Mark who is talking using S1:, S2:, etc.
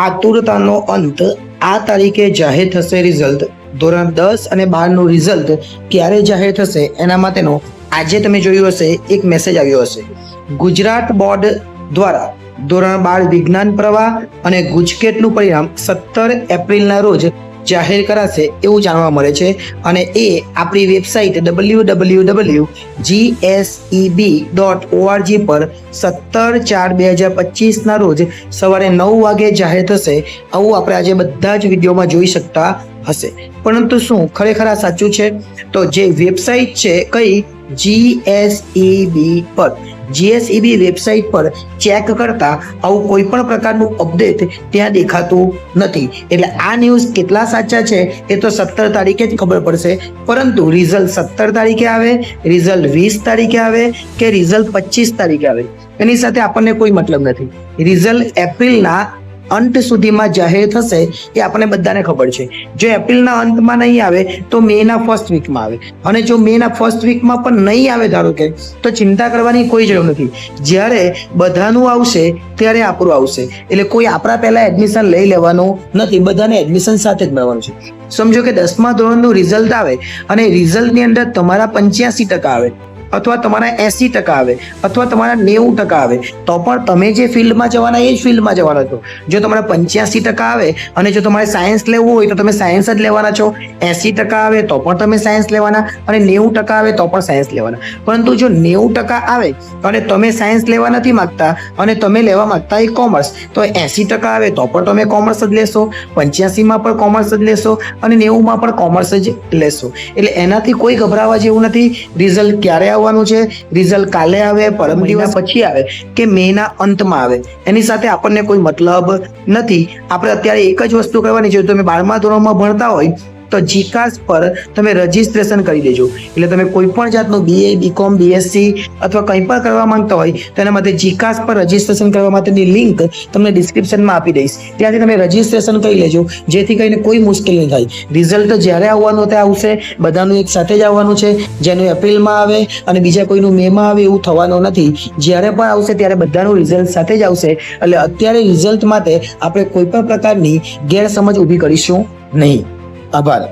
S1: આતુરતાનો અંત આ તારીખે જાહેર થશે રિઝલ્ટ. ધોરણ 10 અને 12 નું રિઝલ્ટ ક્યારે જાહેર થશે એના માટેનો આજે તમે જોયું હશે એક મેસેજ આવ્યો હશે. ગુજરાત બોર્ડ દ્વારા ધોરણ 12 વિજ્ઞાન પ્રવાહ અને ગુજકેટનું પરિણામ 17 એપ્રિલના રોજ જાહેર કરાશે એવું જાણવા મળે છે. અને એ આપણી વેબસાઇટ www.gseb.org પર 17/4/2025 રોજ સવારે 9 વાગે જાહેર થશે આવું આપણે આજે બધા જ વિડીયોમાં જોઈ શકતા હશે. પરંતુ શું ખરેખર આ સાચું છે? તો જે વેબસાઇટ છે કઈ GSEB પર વેબસાઇટ પર ચેક કરતા આવું કોઈ પણ પ્રકારનું અપડેટ ત્યાં દેખાતું નથી. એટલે આ ન્યૂઝ કેટલા સાચા છે એ તો 17 તારીખે જ ખબર પડશે. પરંતુ રિઝલ્ટ 17 તારીખે આવે, રિઝલ્ટ 20 તારીખે આવે કે રિઝલ્ટ 25 તારીખે આવે એની સાથે આપણને કોઈ મતલબ નથી. રિઝલ્ટ એપ્રિલના અંત સુધીમાં જાહેર થશે એ આપણને બધાને ખબર છે. જો એપ્રિલના અંતમાં નહીં આવે તો મેના ફર્સ્ટ વીકમાં આવે, અને જો મેના ફર્સ્ટ વીકમાં પણ નહીં આવે ધારો કે, તો ચિંતા કરવાની કોઈ જરૂર નથી. જ્યારે બધાનું આવશે ત્યારે આપણું આવશે. એટલે કોઈ આપણા પહેલા એડમિશન લઈ લેવાનું નથી, બધાને એડમિશન સાથે જ મળવાનું છે. સમજો કે 10મા ધોરણનું રિઝલ્ટ આવે અને રિઝલ્ટની અંદર તમારા 85% આવે અથવા તમારા 80% આવે અથવા તમારા 90% આવે તો પણ તમે જે ફિલ્ડમાં જવાના એ જ ફિલ્ડમાં જવાના છો. જો તમારા 85% આવે અને જો તમારે સાયન્સ લેવું હોય તો તમે સાયન્સ જ લેવાના છો. 80% આવે તો પણ તમે સાયન્સ લેવાના અને 90% આવે તો પણ સાયન્સ લેવાના. પરંતુ જો 90% આવે અને તમે સાયન્સ લેવા નથી માંગતા અને તમે લેવા માંગતા એ કોમર્સ, તો 80% આવે તો પણ તમે કોમર્સ જ લેશો, 85માં પણ કોમર્સ જ લેશો અને 90માં પણ કોમર્સ જ લેશો. એટલે એનાથી કોઈ ગભરાવા જેવું નથી. રિઝલ્ટ ક્યારે આવવાનું છે? રિઝલ્ટ કાલે આવે, પરમ દિવસ પછી આવે કે મેના અંતમાં આવે એની સાથે આપણને કોઈ મતલબ નથી. આપણે અત્યારે એક જ વસ્તુ કરવાની છે. તમે 12મા ધોરણમાં ભણતા હોય તો જીકાસ પર તમે રજીસ્ટ્રેશન કરી દેજો. એટલે તમે કોઈ પણ જાતનું BA, BCom, BSc અથવા કંઈ પણ કરવા માંગતા હોય તેના માટે જીકાસ પર રજીસ્ટ્રેશન કરવા માટેની લિંક તમને ડિસ્ક્રિપ્શનમાં આપી દઈશ. ત્યાંથી તમે રજીસ્ટ્રેશન કરી લેજો જેથી કરીને કોઈ મુશ્કેલ નહીં થાય. રિઝલ્ટ જ્યારે આવવાનું ત્યાં આવશે, બધાનું એક સાથે જ આવવાનું છે. જેનું એપ્રિલમાં આવે અને બીજા કોઈનું મેમાં આવે એવું થવાનું નથી. જ્યારે પણ આવશે ત્યારે બધાનું રિઝલ્ટ સાથે જ આવશે. એટલે અત્યારે રિઝલ્ટ માટે આપણે કોઈ પણ પ્રકારની ગેરસમજ ઊભી કરીશું નહીં. આભાર.